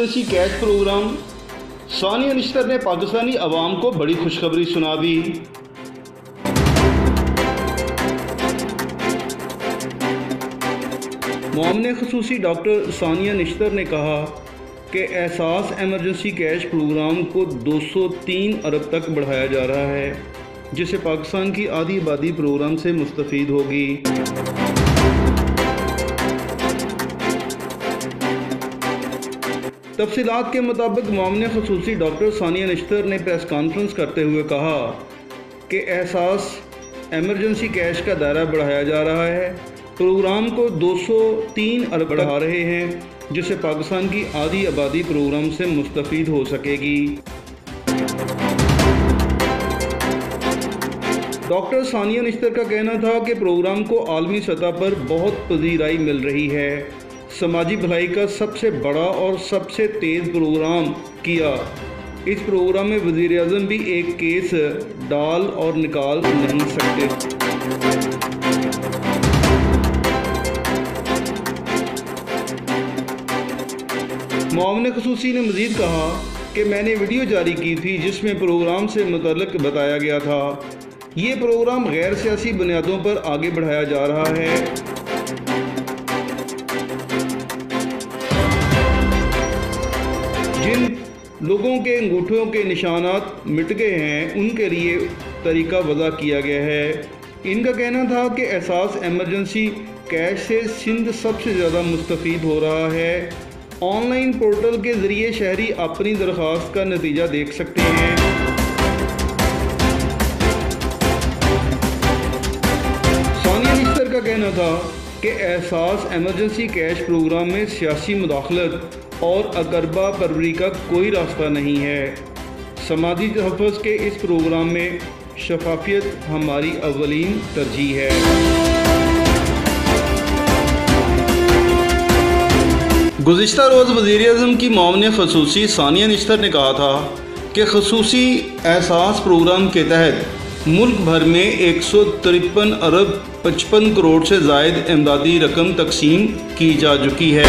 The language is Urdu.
ایمرجنسی کیش پروگرام ثانیہ نشتر نے پاکستانی عوام کو بڑی خوشخبری سنا دی۔ معاون خصوصی ڈاکٹر ثانیہ نشتر نے کہا کہ احساس ایمرجنسی کیش پروگرام کو 203 ارب تک بڑھایا جا رہا ہے، جس سے پاکستان کی آدھی آبادی پروگرام سے مستفید ہوگی۔ تفصیلات کے مطابق معاون خصوصی ڈاکٹر ثانیہ نشتر نے پریس کانفرنس کرتے ہوئے کہا کہ احساس ایمرجنسی کیش کا دائرہ بڑھایا جا رہا ہے، پروگرام کو 203 ارب بڑھا رہے ہیں، جس سے پاکستان کی آدھی آبادی پروگرام سے مستفید ہو سکے گی۔ ڈاکٹر ثانیہ نشتر کا کہنا تھا کہ پروگرام کو عالمی سطح پر بہت پذیرائی مل رہی ہے۔ سماجی بھلائی کا سب سے بڑا اور سب سے تیز پروگرام کیا۔ اس پروگرام میں وزیر اعظم بھی ایک کیس ڈال اور نکال نہیں سکتے۔ معاون خصوصی نے مزید کہا کہ میں نے ویڈیو جاری کی تھی جس میں پروگرام سے متعلق بتایا گیا تھا۔ یہ پروگرام غیر سیاسی بنیادوں پر آگے بڑھایا جا رہا ہے۔ جن لوگوں کے انگوٹھوں کے نشانات مٹ گئے ہیں ان کے لیے طریقہ وضع کیا گیا ہے۔ ان کا کہنا تھا کہ احساس ایمرجنسی کیش سے سندھ سب سے زیادہ مستفید ہو رہا ہے۔ آن لائن پورٹل کے ذریعے شہری اپنی درخواست کا نتیجہ دیکھ سکتے ہیں۔ ثانیہ نشتر کا کہنا تھا کہ احساس ایمرجنسی کیش پروگرام میں سیاسی مداخلت اور اقربا پروری کا کوئی راستہ نہیں ہے۔ سماجی تحفظ کے اس پروگرام میں شفافیت ہماری اولین ترجیح ہے۔ گزشتہ روز وزیر اعظم کی معاون خصوصی ثانیہ نشتر نے کہا تھا کہ خصوصی احساس پروگرام کے تحت ملک بھر میں 153 ارب 55 کروڑ سے زائد امدادی رقم تقسیم کی جا چکی ہے۔